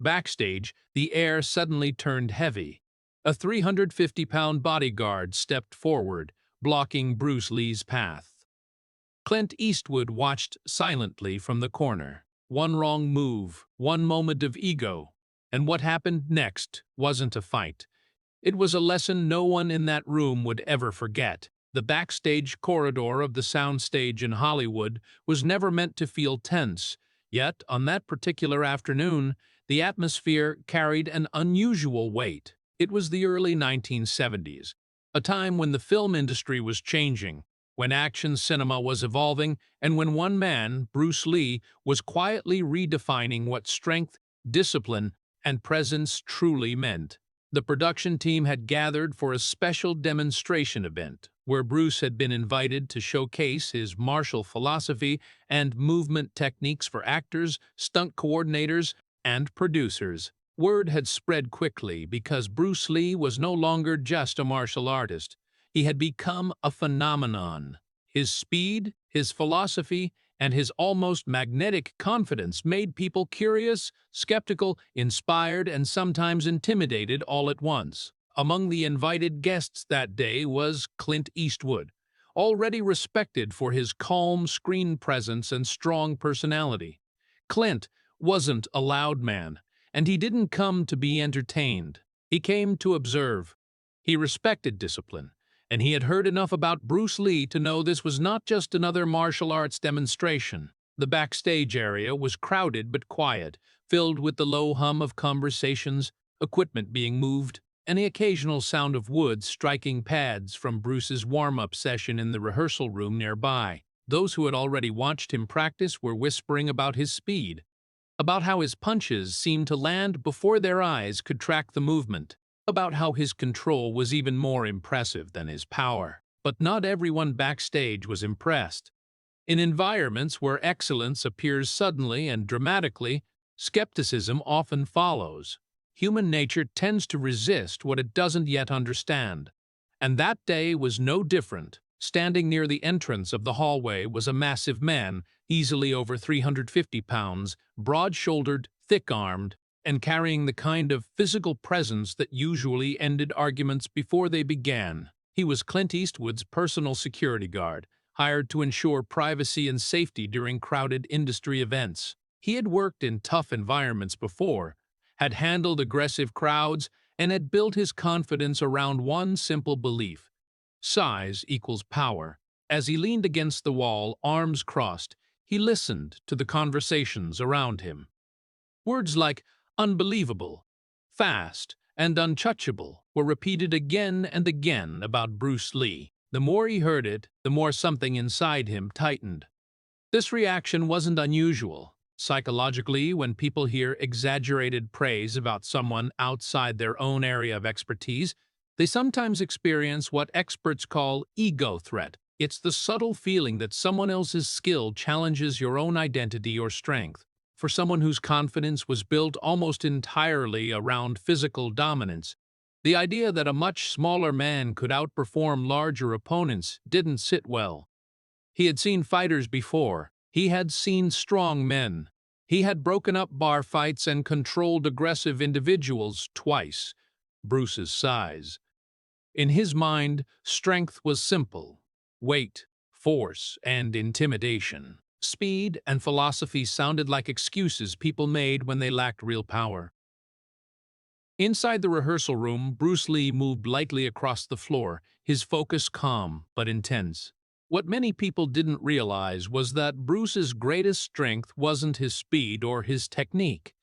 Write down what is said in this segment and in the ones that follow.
Backstage, the air suddenly turned heavy. A 350-pound bodyguard stepped forward, blocking Bruce Lee's path. Clint Eastwood watched silently from the corner. One wrong move, one moment of ego, and what happened next wasn't a fight. It was a lesson no one in that room would ever forget. The backstage corridor of the soundstage in Hollywood was never meant to feel tense, yet on that particular afternoon, the atmosphere carried an unusual weight. It was the early 1970s, a time when the film industry was changing, when action cinema was evolving, and when one man, Bruce Lee, was quietly redefining what strength, discipline, and presence truly meant. The production team had gathered for a special demonstration event, where Bruce had been invited to showcase his martial philosophy and movement techniques for actors, stunt coordinators, and producers. Word had spread quickly because Bruce Lee was no longer just a martial artist. He had become a phenomenon. His speed, his philosophy, and his almost magnetic confidence made people curious, skeptical, inspired, and sometimes intimidated all at once. Among the invited guests that day was Clint Eastwood, already respected for his calm screen presence and strong personality. Clint wasn't a loud man, and he didn't come to be entertained. He came to observe. He respected discipline, and he had heard enough about Bruce Lee to know this was not just another martial arts demonstration. The backstage area was crowded but quiet, filled with the low hum of conversations, equipment being moved, and the occasional sound of wood striking pads from Bruce's warm-up session in the rehearsal room nearby. Those who had already watched him practice were whispering about his speed, about how his punches seemed to land before their eyes could track the movement, about how his control was even more impressive than his power. But not everyone backstage was impressed. In environments where excellence appears suddenly and dramatically, skepticism often follows. Human nature tends to resist what it doesn't yet understand. And that day was no different. Standing near the entrance of the hallway was a massive man, easily over 350 pounds, broad-shouldered, thick-armed, and carrying the kind of physical presence that usually ended arguments before they began. He was Clint Eastwood's personal security guard, hired to ensure privacy and safety during crowded industry events. He had worked in tough environments before, had handled aggressive crowds, and had built his confidence around one simple belief: size equals power. As he leaned against the wall, arms crossed, he listened to the conversations around him. Words like unbelievable, fast, and untouchable were repeated again and again about Bruce Lee. The more he heard it, the more something inside him tightened. This reaction wasn't unusual. Psychologically, when people hear exaggerated praise about someone outside their own area of expertise, they sometimes experience what experts call ego threat. It's the subtle feeling that someone else's skill challenges your own identity or strength. For someone whose confidence was built almost entirely around physical dominance, the idea that a much smaller man could outperform larger opponents didn't sit well. He had seen fighters before. He had seen strong men. He had broken up bar fights and controlled aggressive individuals twice Bruce's size. In his mind, strength was simple: weight, force, and intimidation. Speed and philosophy sounded like excuses people made when they lacked real power. Inside the rehearsal room, Bruce Lee moved lightly across the floor, his focus calm but intense. What many people didn't realize was that Bruce's greatest strength wasn't his speed or his technique.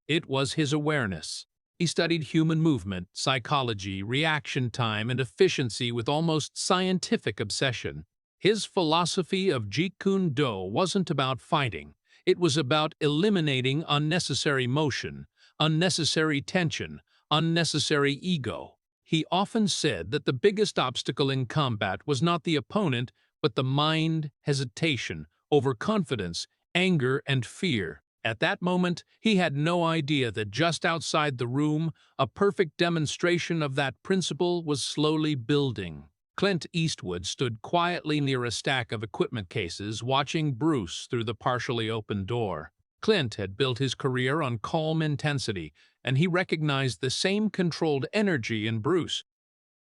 It was his awareness. He studied human movement, psychology, reaction time, and efficiency with almost scientific obsession. His philosophy of Jeet Kune Do wasn't about fighting. It was about eliminating unnecessary motion, unnecessary tension, unnecessary ego. He often said that the biggest obstacle in combat was not the opponent, but the mind, hesitation, overconfidence, anger, and fear. At that moment, he had no idea that just outside the room, a perfect demonstration of that principle was slowly building. Clint Eastwood stood quietly near a stack of equipment cases, watching Bruce through the partially open door. Clint had built his career on calm intensity, and he recognized the same controlled energy in Bruce.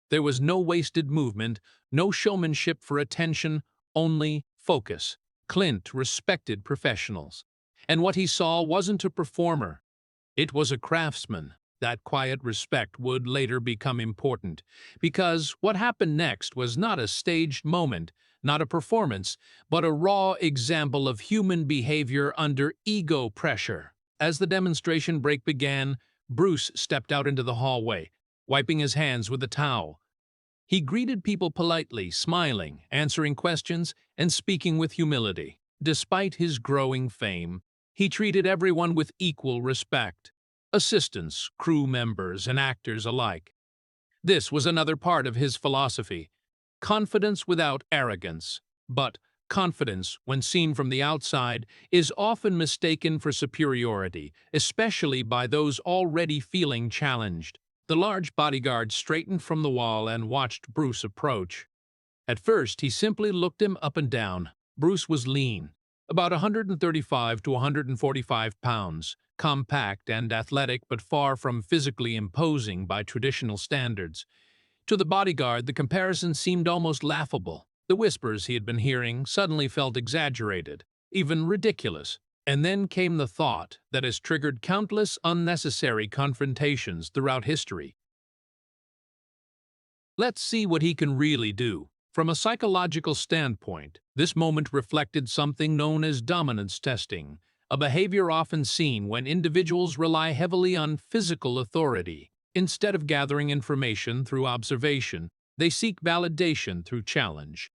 There was no wasted movement, no showmanship for attention, only focus. Clint respected professionals. And what he saw wasn't a performer. It was a craftsman. That quiet respect would later become important, because what happened next was not a staged moment, not a performance, but a raw example of human behavior under ego pressure. As the demonstration break began, Bruce stepped out into the hallway, wiping his hands with a towel. He greeted people politely, smiling, answering questions, and speaking with humility. Despite his growing fame, he treated everyone with equal respect. Assistants, crew members, and actors alike. This was another part of his philosophy. Confidence without arrogance. But confidence, when seen from the outside, is often mistaken for superiority, especially by those already feeling challenged. The large bodyguard straightened from the wall and watched Bruce approach. At first, he simply looked him up and down. Bruce was lean, about 135 to 145 pounds, compact and athletic but far from physically imposing by traditional standards. To the bodyguard, the comparison seemed almost laughable. The whispers he had been hearing suddenly felt exaggerated, even ridiculous. And then came the thought that has triggered countless unnecessary confrontations throughout history. Let's see what he can really do. From a psychological standpoint, this moment reflected something known as dominance testing, a behavior often seen when individuals rely heavily on physical authority. Instead of gathering information through observation, they seek validation through challenge.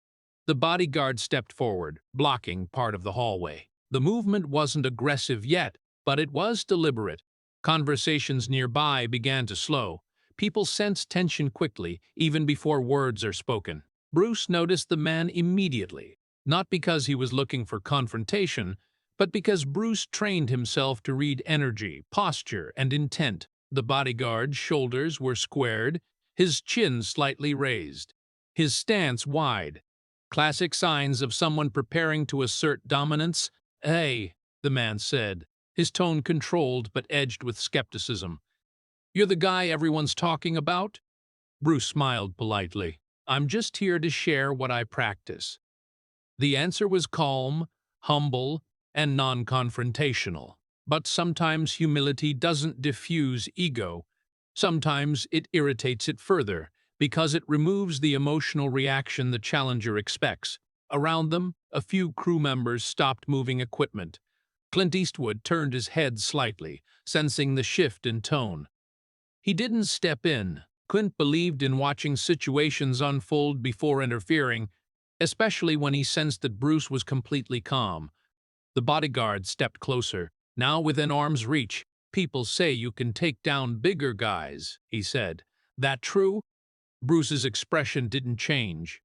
The bodyguard stepped forward, blocking part of the hallway. The movement wasn't aggressive yet, but it was deliberate. Conversations nearby began to slow. People sense tension quickly, even before words are spoken. Bruce noticed the man immediately, not because he was looking for confrontation, but because Bruce trained himself to read energy, posture, and intent. The bodyguard's shoulders were squared, his chin slightly raised, his stance wide. Classic signs of someone preparing to assert dominance. "Hey," the man said, his tone controlled but edged with skepticism. "You're the guy everyone's talking about?" Bruce smiled politely. "I'm just here to share what I practice." The answer was calm, humble, and non-confrontational. But sometimes humility doesn't diffuse ego. Sometimes it irritates it further, because it removes the emotional reaction the challenger expects. Around them, a few crew members stopped moving equipment. Clint Eastwood turned his head slightly, sensing the shift in tone. He didn't step in. Clint believed in watching situations unfold before interfering, especially when he sensed that Bruce was completely calm. The bodyguard stepped closer, now within arm's reach. "People say you can take down bigger guys," he said. "That true?" Bruce's expression didn't change.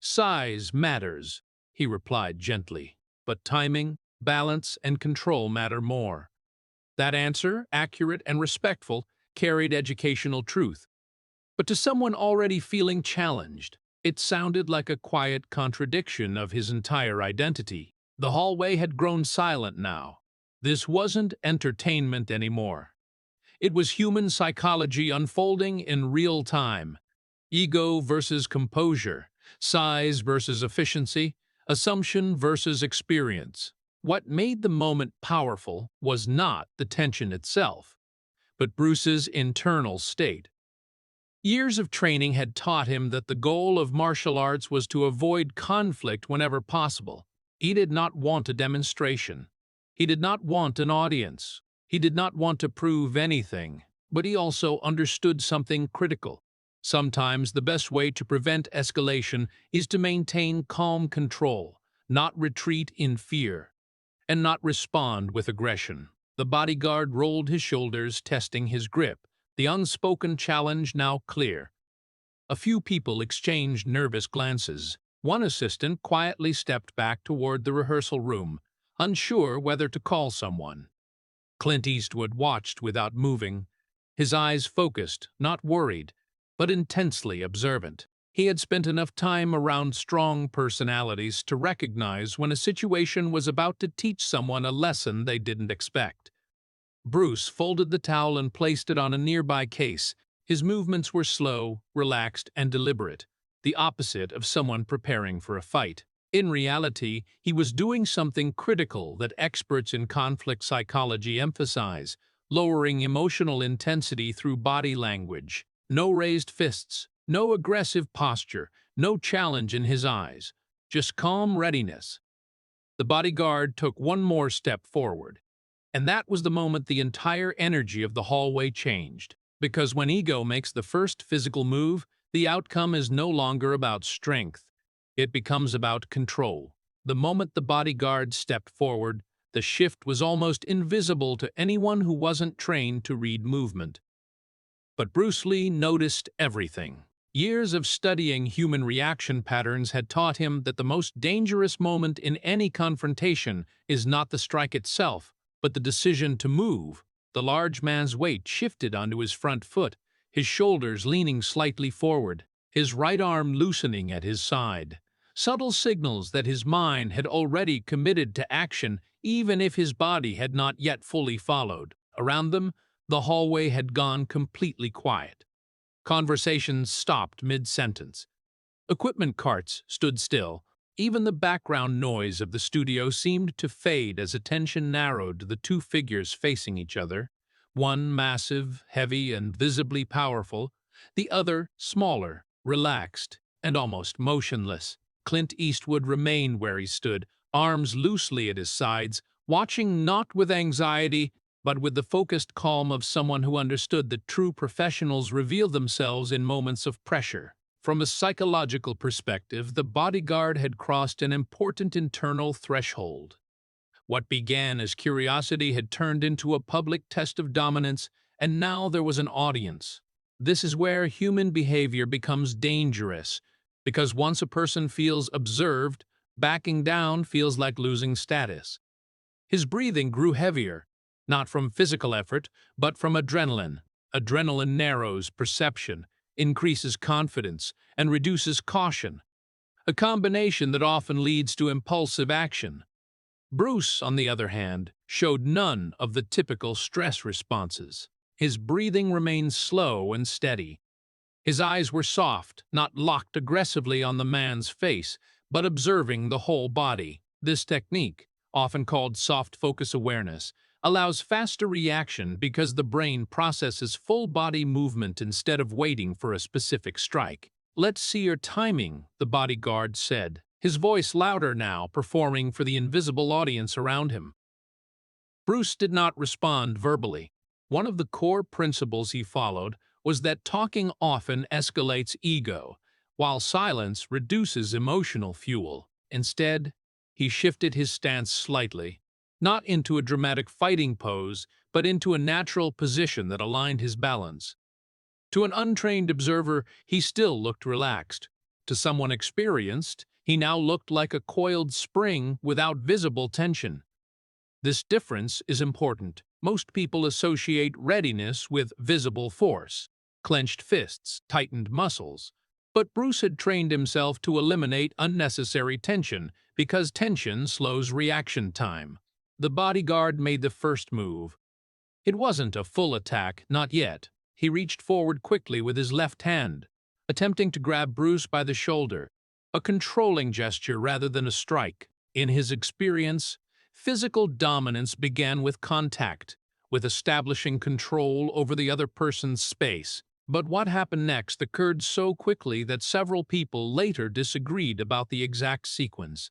"Size matters," he replied gently, "but timing, balance, and control matter more." That answer, accurate and respectful, carried educational truth. But to someone already feeling challenged, it sounded like a quiet contradiction of his entire identity. The hallway had grown silent now. This wasn't entertainment anymore. It was human psychology unfolding in real time. Ego versus composure, size versus efficiency, assumption versus experience. What made the moment powerful was not the tension itself, but Bruce's internal state. Years of training had taught him that the goal of martial arts was to avoid conflict whenever possible. He did not want a demonstration. He did not want an audience. He did not want to prove anything. But he also understood something critical. Sometimes the best way to prevent escalation is to maintain calm control, not retreat in fear, and not respond with aggression. The bodyguard rolled his shoulders, testing his grip, the unspoken challenge now clear. A few people exchanged nervous glances. One assistant quietly stepped back toward the rehearsal room, unsure whether to call someone. Clint Eastwood watched without moving, his eyes focused, not worried, but intensely observant. He had spent enough time around strong personalities to recognize when a situation was about to teach someone a lesson they didn't expect. Bruce folded the towel and placed it on a nearby case. His movements were slow, relaxed, and deliberate, the opposite of someone preparing for a fight. In reality, he was doing something critical that experts in conflict psychology emphasize: lowering emotional intensity through body language. No raised fists, no aggressive posture, no challenge in his eyes, just calm readiness. The bodyguard took one more step forward, and that was the moment the entire energy of the hallway changed. Because when ego makes the first physical move, the outcome is no longer about strength. It becomes about control. The moment the bodyguard stepped forward, the shift was almost invisible to anyone who wasn't trained to read movement. But Bruce Lee noticed everything. Years of studying human reaction patterns had taught him that the most dangerous moment in any confrontation is not the strike itself, but the decision to move. The large man's weight shifted onto his front foot, his shoulders leaning slightly forward, his right arm loosening at his side. Subtle signals that his mind had already committed to action, even if his body had not yet fully followed. Around them, the hallway had gone completely quiet. Conversations stopped mid-sentence. Equipment carts stood still. Even the background noise of the studio seemed to fade as attention narrowed to the two figures facing each other. One massive, heavy, and visibly powerful. The other smaller, relaxed, and almost motionless. Clint Eastwood remained where he stood, arms loosely at his sides, watching not with anxiety, but with the focused calm of someone who understood that true professionals reveal themselves in moments of pressure. From a psychological perspective, the bodyguard had crossed an important internal threshold. What began as curiosity had turned into a public test of dominance, and now there was an audience. This is where human behavior becomes dangerous, because once a person feels observed, backing down feels like losing status. His breathing grew heavier, not from physical effort, but from adrenaline. Adrenaline narrows perception, increases confidence, and reduces caution, a combination that often leads to impulsive action. Bruce, on the other hand, showed none of the typical stress responses. His breathing remained slow and steady. His eyes were soft, not locked aggressively on the man's face, but observing the whole body. This technique, often called soft focus awareness, allows faster reaction because the brain processes full body movement instead of waiting for a specific strike. "Let's see your timing," the bodyguard said, his voice louder now, performing for the invisible audience around him. Bruce did not respond verbally. One of the core principles he followed was that talking often escalates ego, while silence reduces emotional fuel. Instead, he shifted his stance slightly, not into a dramatic fighting pose, but into a natural position that aligned his balance. To an untrained observer, he still looked relaxed. To someone experienced, he now looked like a coiled spring without visible tension. This difference is important. Most people associate readiness with visible force, clenched fists, tightened muscles. But Bruce had trained himself to eliminate unnecessary tension because tension slows reaction time. The bodyguard made the first move. It wasn't a full attack, not yet. He reached forward quickly with his left hand, attempting to grab Bruce by the shoulder, a controlling gesture rather than a strike. In his experience, physical dominance began with contact, with establishing control over the other person's space. But what happened next occurred so quickly that several people later disagreed about the exact sequence.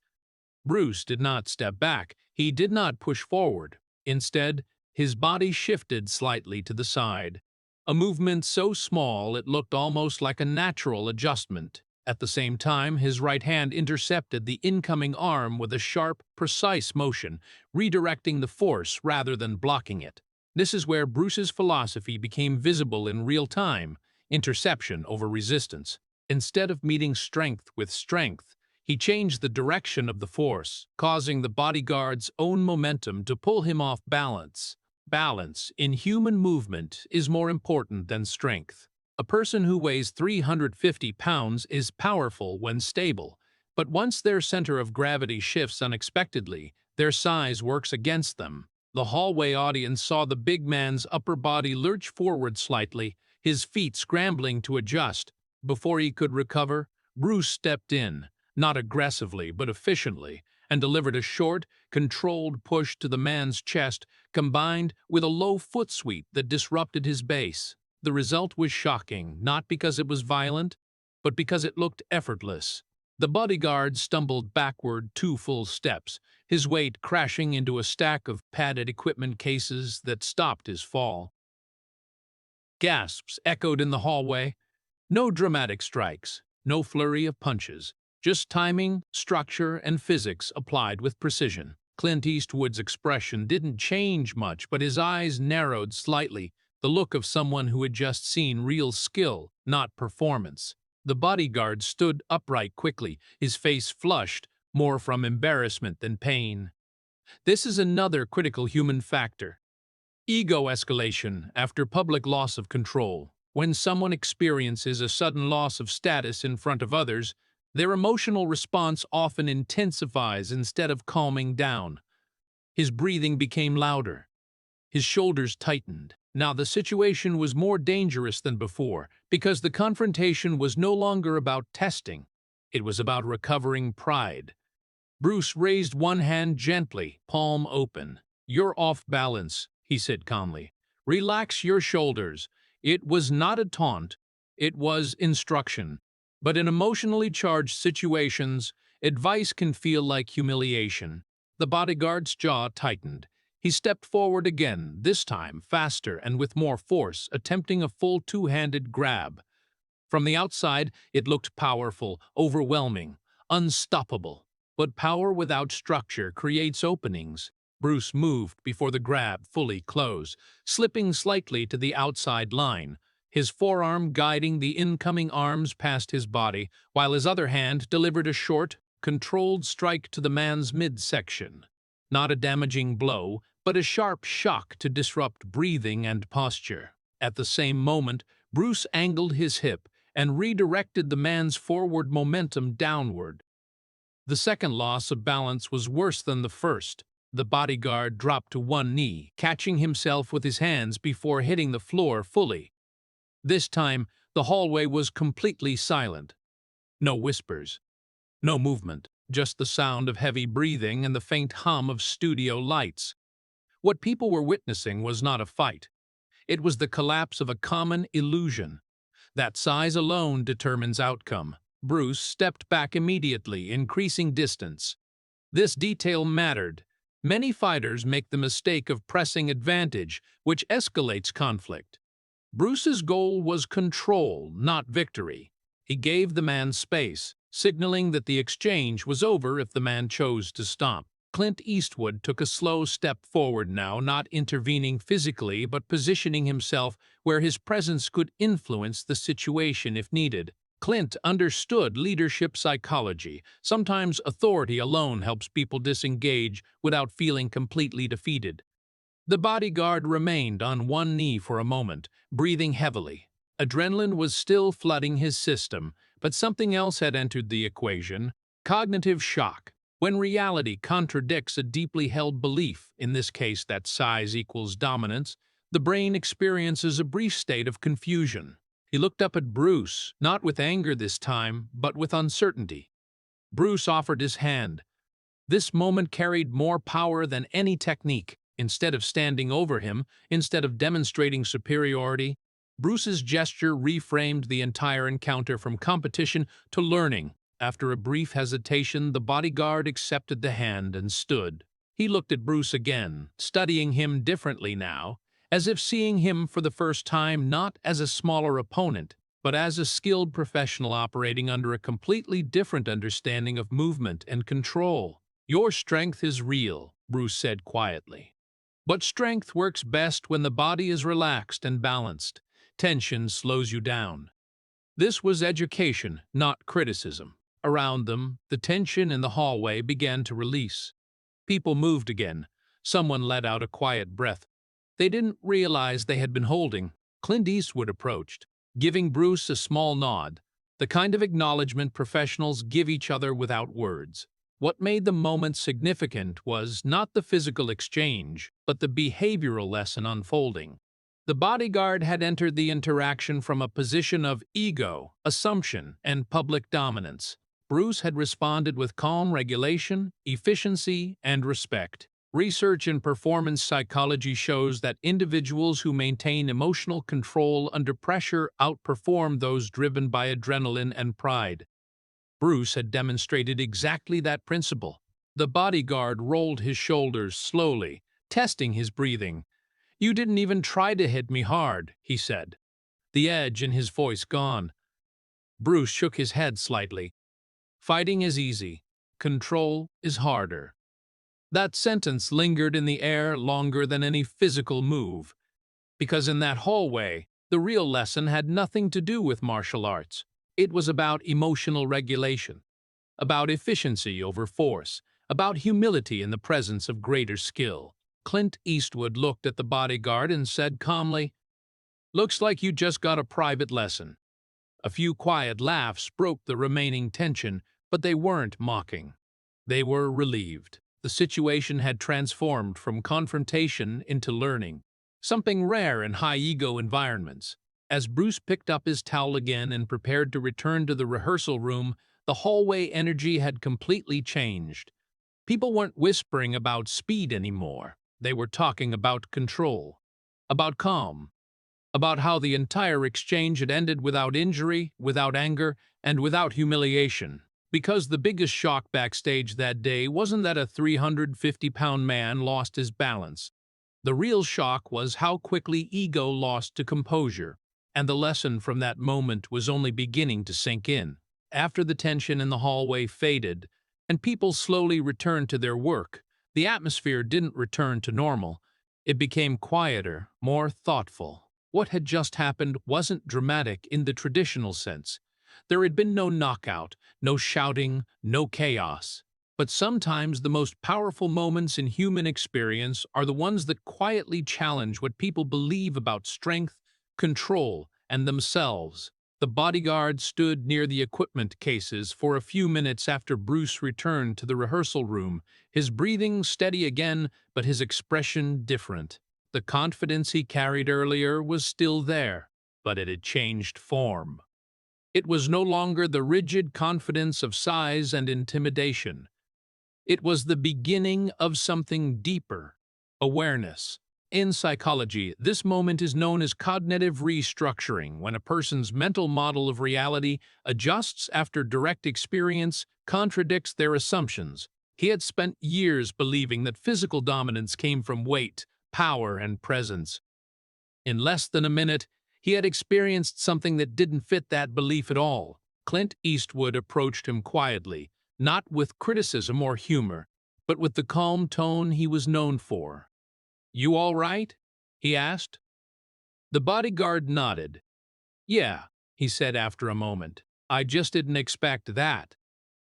Bruce did not step back. He did not push forward. Instead, his body shifted slightly to the side, a movement so small it looked almost like a natural adjustment. At the same time, his right hand intercepted the incoming arm with a sharp, precise motion, redirecting the force rather than blocking it. This is where Bruce's philosophy became visible in real time: interception over resistance. Instead of meeting strength with strength, he changed the direction of the force, causing the bodyguard's own momentum to pull him off balance. Balance in human movement is more important than strength. A person who weighs 350 pounds is powerful when stable, but once their center of gravity shifts unexpectedly, their size works against them. The hallway audience saw the big man's upper body lurch forward slightly, his feet scrambling to adjust. Before he could recover, Bruce stepped in, not aggressively but efficiently, and delivered a short, controlled push to the man's chest, combined with a low foot sweep that disrupted his base. The result was shocking, not because it was violent, but because it looked effortless. The bodyguard stumbled backward 2 full steps, his weight crashing into a stack of padded equipment cases that stopped his fall. Gasps echoed in the hallway. No dramatic strikes, no flurry of punches, just timing, structure, and physics applied with precision. Clint Eastwood's expression didn't change much, but his eyes narrowed slightly, the look of someone who had just seen real skill, not performance. The bodyguard stood upright quickly, his face flushed, more from embarrassment than pain. This is another critical human factor. Ego escalation after public loss of control. When someone experiences a sudden loss of status in front of others, their emotional response often intensifies instead of calming down. His breathing became louder. His shoulders tightened. Now the situation was more dangerous than before, because the confrontation was no longer about testing. It was about recovering pride. Bruce raised one hand gently, palm open. "You're off balance," he said calmly. "Relax your shoulders." It was not a taunt, it was instruction. But in emotionally charged situations, advice can feel like humiliation. The bodyguard's jaw tightened. He stepped forward again, this time faster and with more force, attempting a full 2-handed grab. From the outside, it looked powerful, overwhelming, unstoppable. But power without structure creates openings. Bruce moved before the grab fully closed, slipping slightly to the outside line, his forearm guiding the incoming arms past his body, while his other hand delivered a short, controlled strike to the man's midsection. Not a damaging blow, but a sharp shock to disrupt breathing and posture. At the same moment, Bruce angled his hip and redirected the man's forward momentum downward. The second loss of balance was worse than the first. The bodyguard dropped to one knee, catching himself with his hands before hitting the floor fully. This time, the hallway was completely silent. No whispers, no movement, just the sound of heavy breathing and the faint hum of studio lights. What people were witnessing was not a fight. It was the collapse of a common illusion. That size alone determines outcome. Bruce stepped back immediately, increasing distance. This detail mattered. Many fighters make the mistake of pressing advantage, which escalates conflict. Bruce's goal was control, not victory. He gave the man space, signaling that the exchange was over if the man chose to stop. Clint Eastwood took a slow step forward now, not intervening physically but positioning himself where his presence could influence the situation if needed. Clint understood leadership psychology. Sometimes authority alone helps people disengage without feeling completely defeated. The bodyguard remained on one knee for a moment, breathing heavily. Adrenaline was still flooding his system, but something else had entered the equation: cognitive shock. When reality contradicts a deeply held belief, in this case that size equals dominance, the brain experiences a brief state of confusion. He looked up at Bruce, not with anger this time, but with uncertainty. Bruce offered his hand. This moment carried more power than any technique. Instead of standing over him, instead of demonstrating superiority, Bruce's gesture reframed the entire encounter from competition to learning. After a brief hesitation, the bodyguard accepted the hand and stood. He looked at Bruce again, studying him differently now, as if seeing him for the first time not as a smaller opponent, but as a skilled professional operating under a completely different understanding of movement and control. "Your strength is real," Bruce said quietly. "But strength works best when the body is relaxed and balanced. Tension slows you down." This was education, not criticism. Around them, the tension in the hallway began to release. People moved again. Someone let out a quiet breath. They didn't realize they had been holding. Clint Eastwood approached. giving Bruce a small nod, the kind of acknowledgement professionals give each other without words. What made the moment significant was not the physical exchange, but the behavioral lesson unfolding. The bodyguard had entered the interaction from a position of ego, assumption, and public dominance. Bruce had responded with calm regulation, efficiency, and respect. Research in performance psychology shows that individuals who maintain emotional control under pressure outperform those driven by adrenaline and pride. Bruce had demonstrated exactly that principle. The bodyguard rolled his shoulders slowly, testing his breathing. "You didn't even try to hit me hard," he said, the edge in his voice gone. Bruce shook his head slightly. "Fighting is easy. Control is harder." That sentence lingered in the air longer than any physical move, because in that hallway, the real lesson had nothing to do with martial arts. It was about emotional regulation, about efficiency over force, about humility in the presence of greater skill. Clint Eastwood looked at the bodyguard and said calmly, "Looks like you just got a private lesson." A few quiet laughs broke the remaining tension, but they weren't mocking. They were relieved. The situation had transformed from confrontation into learning, something rare in high-ego environments. As Bruce picked up his towel again and prepared to return to the rehearsal room, the hallway energy had completely changed. People weren't whispering about speed anymore. They were talking about control, about calm, about how the entire exchange had ended without injury, without anger, and without humiliation. Because the biggest shock backstage that day wasn't that a 350-pound man lost his balance. The real shock was how quickly ego lost to composure, and the lesson from that moment was only beginning to sink in. After the tension in the hallway faded, and people slowly returned to their work, the atmosphere didn't return to normal. It became quieter, more thoughtful. What had just happened wasn't dramatic in the traditional sense. There had been no knockout, no shouting, no chaos. But sometimes the most powerful moments in human experience are the ones that quietly challenge what people believe about strength, control, and themselves. The bodyguard stood near the equipment cases for a few minutes after Bruce returned to the rehearsal room, his breathing steady again, but his expression different. The confidence he carried earlier was still there, but it had changed form. It was no longer the rigid confidence of size and intimidation. It was the beginning of something deeper, awareness. In psychology, this moment is known as cognitive restructuring, when a person's mental model of reality adjusts after direct experience, contradicts their assumptions. He had spent years believing that physical dominance came from weight, power, and presence. In less than a minute, he had experienced something that didn't fit that belief at all. Clint Eastwood approached him quietly, not with criticism or humor, but with the calm tone he was known for. "You all right?" he asked. The bodyguard nodded. "Yeah," he said after a moment. "I just didn't expect that."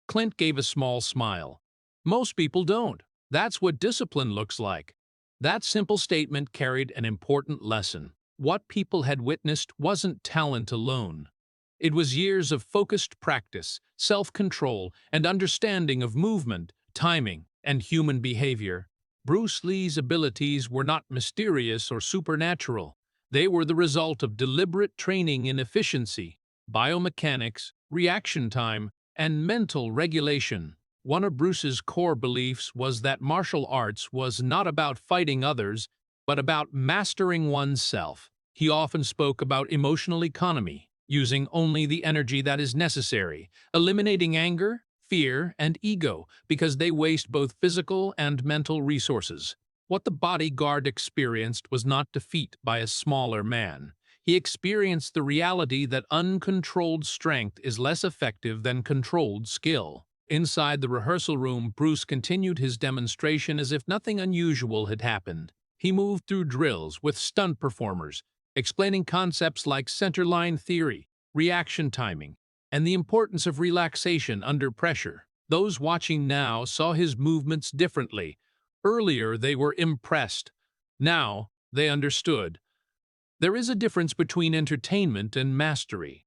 Clint gave a small smile. "Most people don't. That's what discipline looks like." That simple statement carried an important lesson. What people had witnessed wasn't talent alone. It was years of focused practice, self-control, and understanding of movement, timing, and human behavior. Bruce Lee's abilities were not mysterious or supernatural. They were the result of deliberate training in efficiency, biomechanics, reaction time, and mental regulation. One of Bruce's core beliefs was that martial arts was not about fighting others, but about mastering oneself. He often spoke about emotional economy, using only the energy that is necessary, eliminating anger, fear, and ego, because they waste both physical and mental resources. What the bodyguard experienced was not defeat by a smaller man. He experienced the reality that uncontrolled strength is less effective than controlled skill. Inside the rehearsal room, Bruce continued his demonstration as if nothing unusual had happened. He moved through drills with stunt performers, explaining concepts like centerline theory, reaction timing, and the importance of relaxation under pressure. Those watching now saw his movements differently. Earlier, they were impressed. Now, they understood. There is a difference between entertainment and mastery.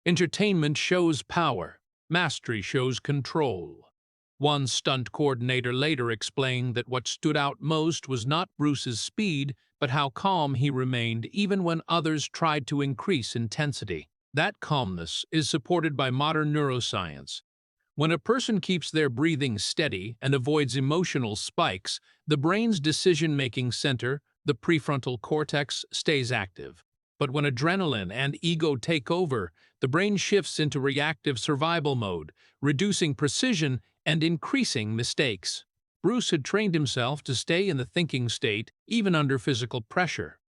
Entertainment shows power, mastery shows control. One stunt coordinator later explained that what stood out most was not Bruce's speed, but how calm he remained even when others tried to increase intensity. That calmness is supported by modern neuroscience. When a person keeps their breathing steady and avoids emotional spikes, the brain's decision-making center, the prefrontal cortex, stays active. But when adrenaline and ego take over, the brain shifts into reactive survival mode, reducing precision and increasing mistakes. Bruce had trained himself to stay in the thinking state even under physical pressure.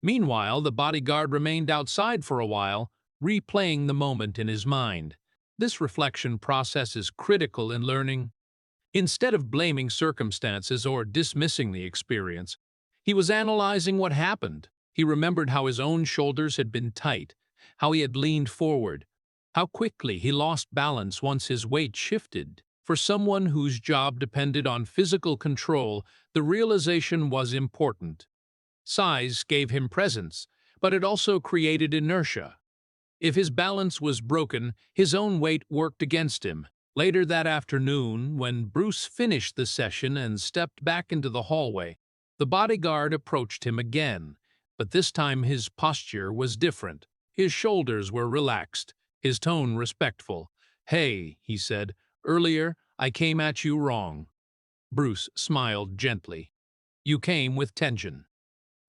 Meanwhile, the bodyguard remained outside for a while, replaying the moment in his mind. This reflection process is critical in learning. Instead of blaming circumstances or dismissing the experience, he was analyzing what happened. He remembered how his own shoulders had been tight, how he had leaned forward, how quickly he lost balance once his weight shifted. For someone whose job depended on physical control, the realization was important. Size gave him presence, but it also created inertia. If his balance was broken, his own weight worked against him. Later that afternoon, when Bruce finished the session and stepped back into the hallway, the bodyguard approached him again, but this time his posture was different. His shoulders were relaxed, his tone respectful. "Hey," he said, "earlier I came at you wrong." Bruce smiled gently. "You came with tension."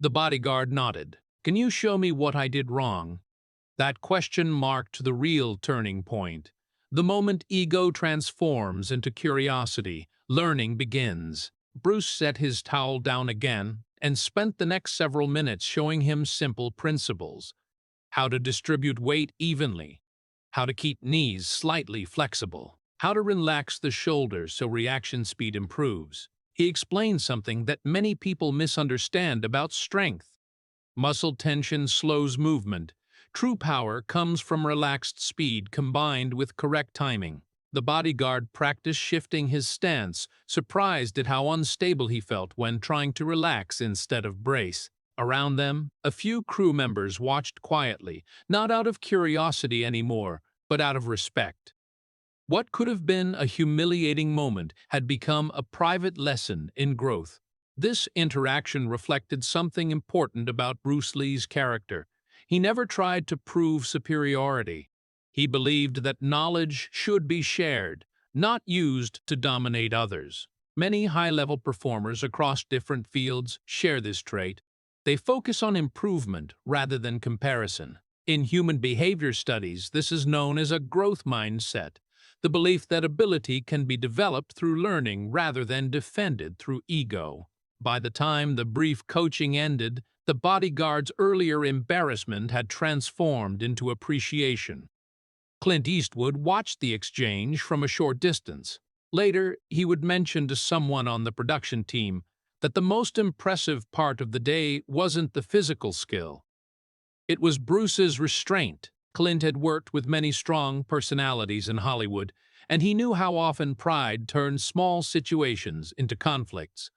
The bodyguard nodded. "Can you show me what I did wrong?" That question marked the real turning point. The moment ego transforms into curiosity, learning begins. Bruce set his towel down again and spent the next several minutes showing him simple principles. How to distribute weight evenly, how to keep knees slightly flexible, how to relax the shoulders so reaction speed improves. He explained something that many people misunderstand about strength. Muscle tension slows movement. True power comes from relaxed speed combined with correct timing. The bodyguard practiced shifting his stance, surprised at how unstable he felt when trying to relax instead of brace. Around them, a few crew members watched quietly, not out of curiosity anymore, but out of respect. What could have been a humiliating moment had become a private lesson in growth. This interaction reflected something important about Bruce Lee's character. He never tried to prove superiority. He believed that knowledge should be shared, not used to dominate others. Many high-level performers across different fields share this trait. They focus on improvement rather than comparison. In human behavior studies, this is known as a growth mindset, the belief that ability can be developed through learning rather than defended through ego. By the time the brief coaching ended, the bodyguard's earlier embarrassment had transformed into appreciation. Clint Eastwood watched the exchange from a short distance. Later, he would mention to someone on the production team that the most impressive part of the day wasn't the physical skill. It was Bruce's restraint. Clint had worked with many strong personalities in Hollywood, and he knew how often pride turns small situations into conflicts.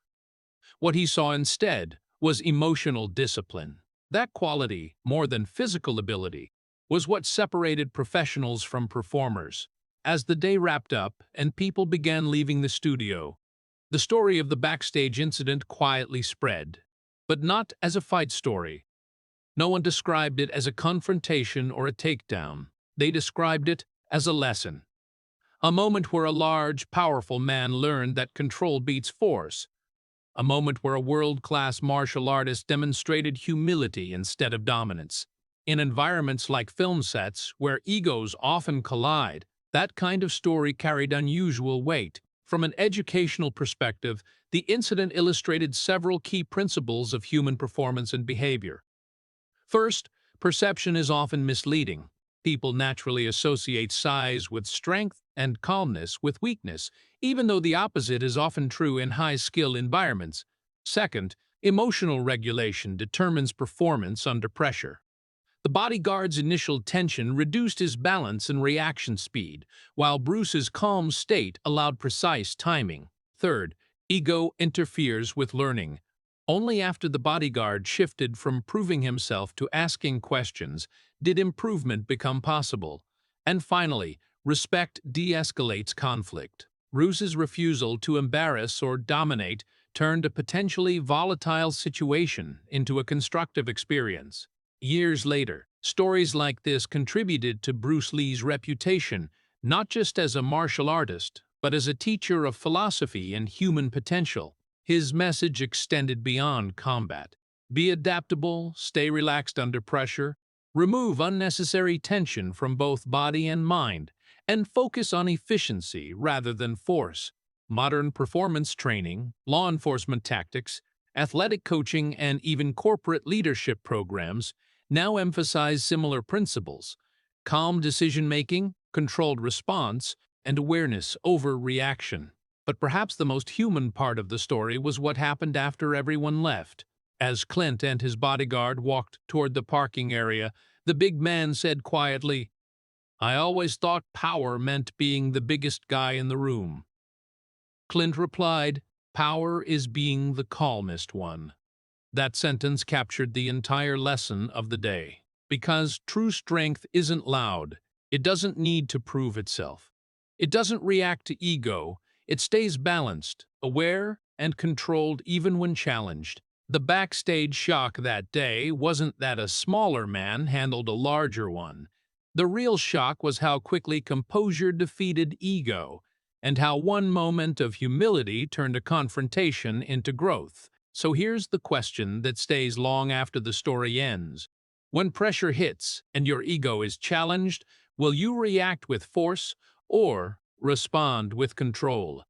What he saw instead was emotional discipline. That quality, more than physical ability, was what separated professionals from performers. As the day wrapped up and people began leaving the studio, the story of the backstage incident quietly spread, but not as a fight story. No one described it as a confrontation or a takedown. They described it as a lesson. A moment where a large, powerful man learned that control beats force. A moment where a world-class martial artist demonstrated humility instead of dominance. In environments like film sets, where egos often collide, that kind of story carried unusual weight. From an educational perspective, the incident illustrated several key principles of human performance and behavior. First, perception is often misleading. People naturally associate size with strength and calmness with weakness, even though the opposite is often true in high-skill environments. Second, emotional regulation determines performance under pressure. The bodyguard's initial tension reduced his balance and reaction speed, while Bruce's calm state allowed precise timing. Third, ego interferes with learning. Only after the bodyguard shifted from proving himself to asking questions did improvement become possible. And finally, respect de-escalates conflict. Bruce's refusal to embarrass or dominate turned a potentially volatile situation into a constructive experience. Years later, stories like this contributed to Bruce Lee's reputation not just as a martial artist, but as a teacher of philosophy and human potential. His message extended beyond combat. Be adaptable, stay relaxed under pressure, remove unnecessary tension from both body and mind, and focus on efficiency rather than force. Modern performance training, law enforcement tactics, athletic coaching, and even corporate leadership programs now emphasize similar principles: calm decision-making, controlled response, and awareness over reaction. But perhaps the most human part of the story was what happened after everyone left. As Clint and his bodyguard walked toward the parking area, the big man said quietly, "I always thought power meant being the biggest guy in the room." Clint replied, "Power is being the calmest one." That sentence captured the entire lesson of the day. Because true strength isn't loud, it doesn't need to prove itself. It doesn't react to ego, it stays balanced, aware, and controlled even when challenged. The backstage shock that day wasn't that a smaller man handled a larger one. The real shock was how quickly composure defeated ego, and how one moment of humility turned a confrontation into growth. So here's the question that stays long after the story ends. When pressure hits and your ego is challenged, will you react with force or respond with control?